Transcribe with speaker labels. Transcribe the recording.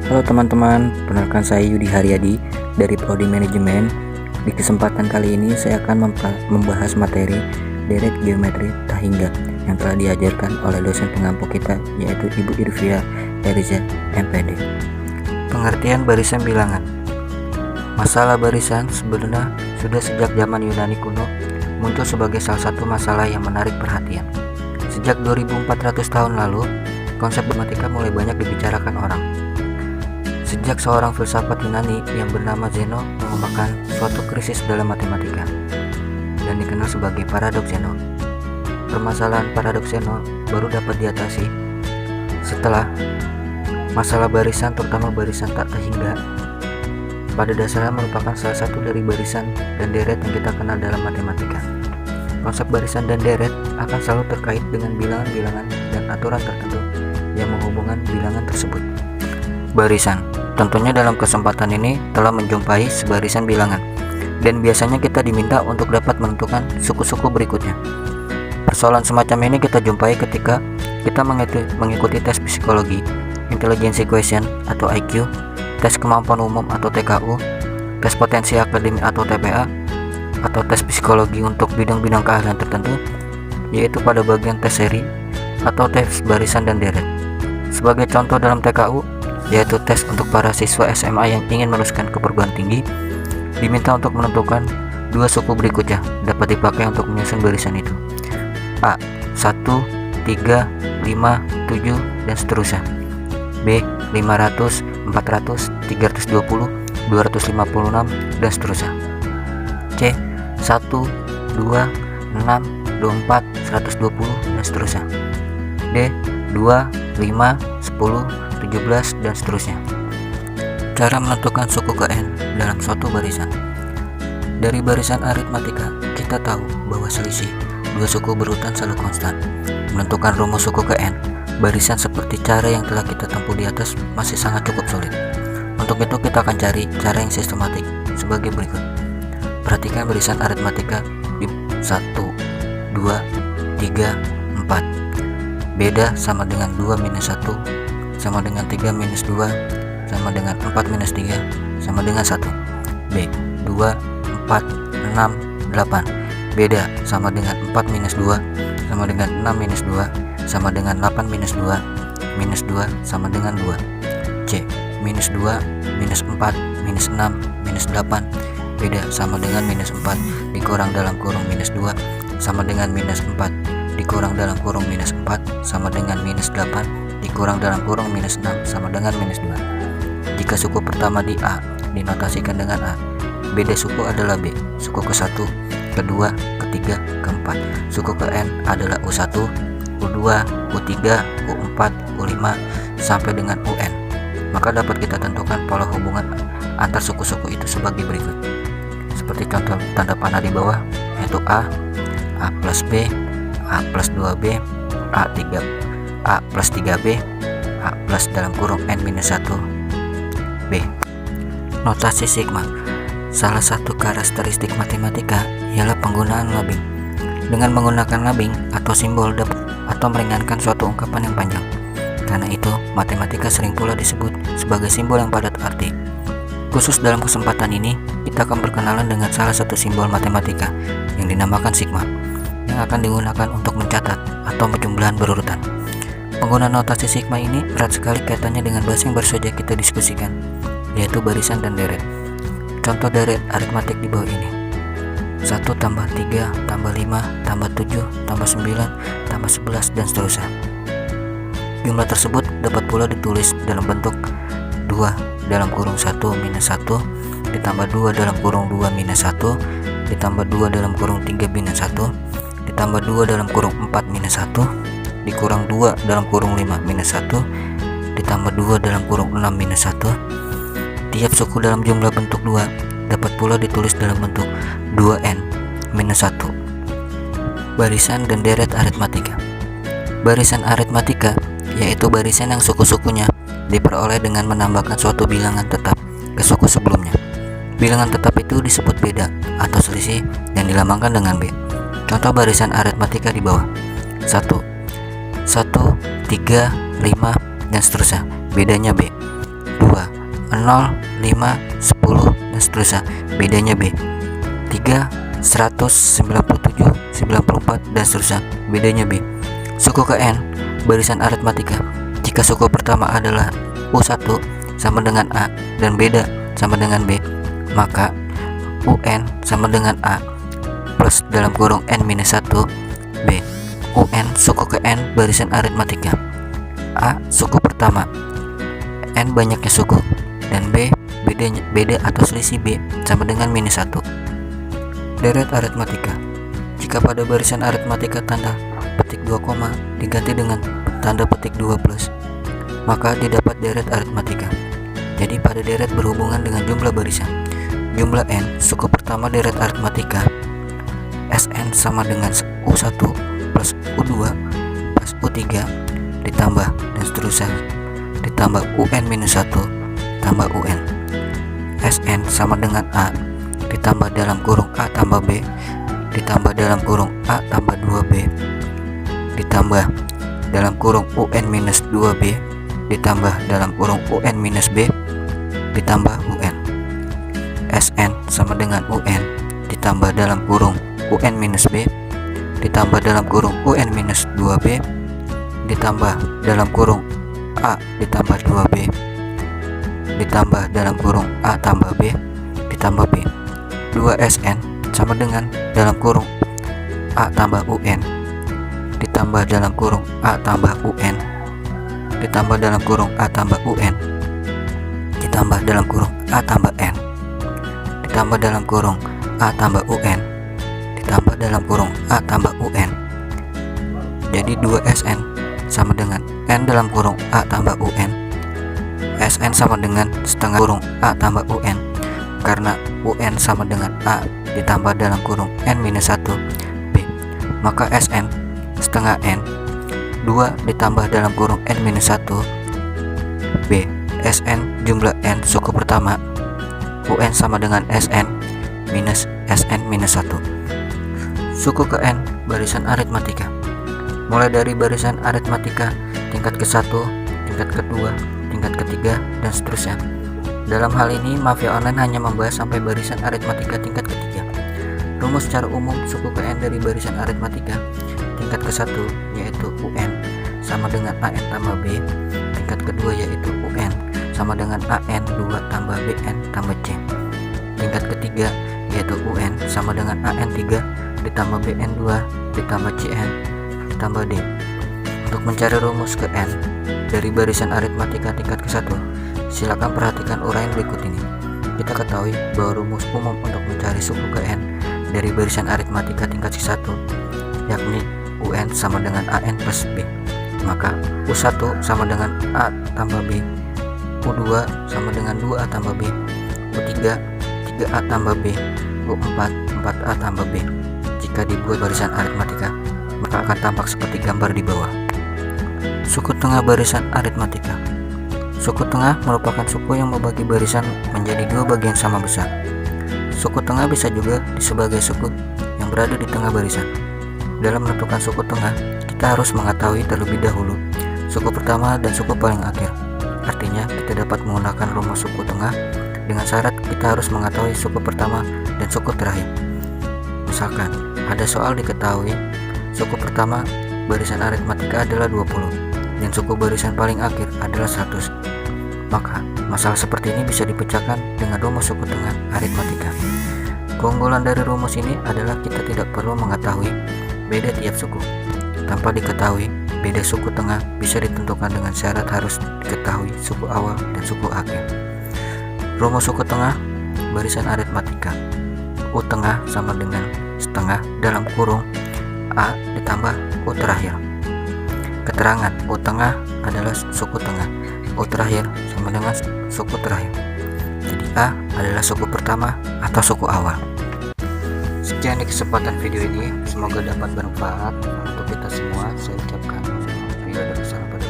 Speaker 1: Halo teman-teman, perkenalkan saya Yudi Haryadi dari Prodi Manajemen. Di kesempatan kali ini saya akan membahas materi deret geometri tak hingga yang telah diajarkan oleh dosen pengampu kita, yaitu Ibu Irvia Eriza MPD. Pengertian barisan bilangan. Masalah barisan sebenarnya sudah sejak zaman Yunani kuno muncul sebagai salah satu masalah yang menarik perhatian. Sejak 2400 tahun lalu, konsep matematika mulai banyak dibicarakan orang. Sejak seorang filsafat Yunani yang bernama Zeno mengemukakan suatu krisis dalam matematika dan dikenal sebagai paradoks Zeno. Permasalahan paradoks Zeno baru dapat diatasi setelah masalah barisan, terutama barisan tak terhingga, pada dasarnya merupakan salah satu dari barisan dan deret yang kita kenal dalam matematika. Konsep barisan dan deret akan selalu terkait dengan bilangan-bilangan dan aturan tertentu yang menghubungkan bilangan tersebut. Barisan, tentunya dalam kesempatan ini telah menjumpai sebarisan bilangan, dan biasanya kita diminta untuk dapat menentukan suku-suku berikutnya. Persoalan semacam ini kita jumpai ketika kita mengikuti tes psikologi, intelligence question atau IQ, tes kemampuan umum atau TKU, tes potensi akademik atau TPA, atau tes psikologi untuk bidang-bidang keahlian tertentu, yaitu pada bagian tes seri atau tes barisan dan deret. Sebagai contoh dalam TKU, yaitu tes untuk para siswa SMA yang ingin meneruskan ke perguruan tinggi, diminta untuk menentukan dua suku berikutnya dapat dipakai untuk menyusun barisan itu: A. 1, 3, 5, 7, dan seterusnya. B. 500, 400, 320, 256, dan seterusnya. C. 1, 2, 6, 24, 120, dan seterusnya. D. 2, 5, 10, 17, dan seterusnya. Cara menentukan suku ke N dalam suatu barisan. Dari barisan aritmatika, kita tahu bahwa selisih dua suku berurutan selalu konstan. Menentukan rumus suku ke N barisan seperti cara yang telah kita tempuh di atas masih sangat cukup sulit. Untuk itu kita akan cari cara yang sistematik sebagai berikut. Perhatikan barisan aritmatika di 1, 2, 3, 4. Beda sama dengan 2 minus 1 sama dengan 3 minus 2 sama dengan 4 minus 3 sama dengan 1. B. 2, 4, 6, 8. Beda sama dengan 4 minus 2 sama dengan 6 minus 2 sama dengan 8 minus 2 minus 2 sama dengan 2. C. Minus 2, minus 4, minus 6, minus 8. Beda sama dengan minus 4 dikurang dalam kurung minus 2 sama dengan minus 4 dikurang dalam kurung minus 4 sama dengan minus 8 dikurang dalam kurung minus 6 sama dengan minus 2. Jika suku pertama di A dinotasikan dengan A, beda suku adalah B. Suku ke-1, ke-2, ke-3, ke-4. Suku ke N adalah U1, U2, U3, U4, U5 sampai dengan UN. Maka dapat kita tentukan pola hubungan antar suku-suku itu sebagai berikut. Seperti contoh tanda panah di bawah, yaitu A plus B, A plus 2B, A plus 3B, A plus dalam kurung N minus 1, B. Notasi sigma. Salah satu karakteristik matematika ialah penggunaan labing. Dengan menggunakan labing atau simbol dapat atau meringankan suatu ungkapan yang panjang. Karena itu, matematika sering pula disebut sebagai simbol yang padat arti. Khusus dalam kesempatan ini, kita akan berkenalan dengan salah satu simbol matematika yang dinamakan sigma, yang akan digunakan untuk mencatat atau penjumlahan berurutan. Penggunaan notasi sigma ini erat sekali kaitannya dengan bahasa yang baru saja kita diskusikan, yaitu barisan dan deret. Contoh deret aritmatik di bawah ini: 1 tambah 3 tambah 5 tambah 7 tambah 9 tambah 11, dan seterusnya. Jumlah tersebut dapat pula ditulis dalam bentuk 2 dalam kurung 1 minus 1 ditambah 2 dalam kurung 2 minus 1 ditambah 2 dalam kurung 3 minus 1 ditambah 2 dalam kurung 4 minus 1 dikurang 2 dalam kurung 5 minus 1 ditambah 2 dalam kurung 6 minus 1. Tiap suku dalam jumlah bentuk 2 dapat pula ditulis dalam bentuk 2n minus 1. Barisan dan deret aritmatika. Barisan aritmatika yaitu barisan yang suku-sukunya diperoleh dengan menambahkan suatu bilangan tetap ke suku sebelumnya. Bilangan tetap itu disebut beda atau selisih dan dilambangkan dengan B. Contoh barisan aritmatika di bawah: 1, 3, 5, dan seterusnya. Bedanya B. 2, 0, 5, 10, dan seterusnya. Bedanya B. 3, 100, 97, 94, dan seterusnya. Bedanya B. Suku ke N, barisan aritmatika. Jika suku pertama adalah U1 sama dengan A dan beda sama dengan B, maka UN sama dengan A plus dalam kurung N minus 1 B. UN suku ke N barisan aritmatika. A suku pertama, N banyaknya suku, dan B beda atau selisih B sama dengan minus 1. Deret aritmatika. Jika pada barisan aritmatika tanda petik 2 koma diganti dengan tanda petik 2 plus, maka didapat deret aritmatika. Jadi pada deret berhubungan dengan jumlah barisan. Jumlah N suku pertama deret aritmatika Sn sama dengan U1 plus U2 plus U3 ditambah dan seterusnya, ditambah UN minus 1 tambah UN. Sn sama dengan A ditambah dalam kurung A tambah B ditambah dalam kurung A tambah 2B ditambah dalam kurung UN minus 2B ditambah dalam kurung UN minus B ditambah UN. Sn sama dengan UN ditambah dalam kurung UN minus B ditambah dalam kurung UN minus 2B ditambah dalam kurung A ditambah 2B ditambah dalam kurung A tambah B ditambah B. 2Sn sama dengan dalam kurung A tambah UN ditambah dalam kurung A tambah UN ditambah dalam kurung A tambah UN ditambah dalam kurung A tambah N ditambah dalam kurung A tambah UN ditambah dalam kurung A tambah UN. Jadi 2Sn sama dengan N dalam kurung A tambah UN. Sn sama dengan setengah kurung A tambah UN, karena UN sama dengan A ditambah dalam kurung N minus 1 B, maka Sn setengah N 2 ditambah dalam kurung N minus 1 B. Sn jumlah N suku pertama, UN sama dengan Sn minus Sn minus 1. Suku ke N barisan aritmatika. Mulai dari barisan aritmatika tingkat ke-1, tingkat kedua, tingkat ketiga, dan seterusnya. Dalam hal ini Mafia Online hanya membahas sampai barisan aritmatika tingkat ketiga. Rumus secara umum suku ke N dari barisan aritmatika tingkat ke-1 yaitu UN sama dengan AN tambah B, tingkat kedua yaitu UN sama dengan AN 2 tambah BN tambah C, tingkat ketiga yaitu UN sama dengan AN 3 ditambah BN 2 ditambah CN ditambah D. Untuk mencari rumus ke N dari barisan aritmatika tingkat ke-1, silakan perhatikan uraian berikut ini. Kita ketahui bahwa rumus umum untuk mencari suku ke N dari barisan aritmatika tingkat ke-1 yakni UN sama dengan AN plus B, maka U1 sama dengan A tambah B, U2 sama dengan 2A tambah B, U3 3A tambah B, U4 4A tambah B. Jika dibuat barisan aritmatika, maka akan tampak seperti gambar di bawah. Suku tengah barisan aritmatika. Suku tengah merupakan suku yang membagi barisan menjadi dua bagian sama besar. Suku tengah bisa juga sebagai suku yang berada di tengah barisan. Dalam menentukan suku tengah, kita harus mengetahui terlebih dahulu suku pertama dan suku paling akhir. Artinya, kita dapat menggunakan rumus suku tengah dengan syarat kita harus mengetahui suku pertama dan suku terakhir. Misalkan, ada soal diketahui suku pertama barisan aritmatika adalah 20 dan suku barisan paling akhir adalah 100. Maka, masalah seperti ini bisa dipecahkan dengan rumus suku tengah aritmatika. Keunggulan dari rumus ini adalah kita tidak perlu mengetahui beda tiap suku. Tanpa diketahui beda suku tengah bisa ditentukan dengan syarat harus diketahui suku awal dan suku akhir. Rumus suku tengah barisan aritmatika. U tengah sama dengan setengah dalam kurung A ditambah U terakhir. Keterangan U tengah adalah suku tengah, U terakhir sama dengan suku terakhir. Jadi A adalah suku pertama atau suku awal. Sekian di kesempatan video ini, semoga dapat bermanfaat untuk kita semua. Saya ucapkan bila ada kesalahan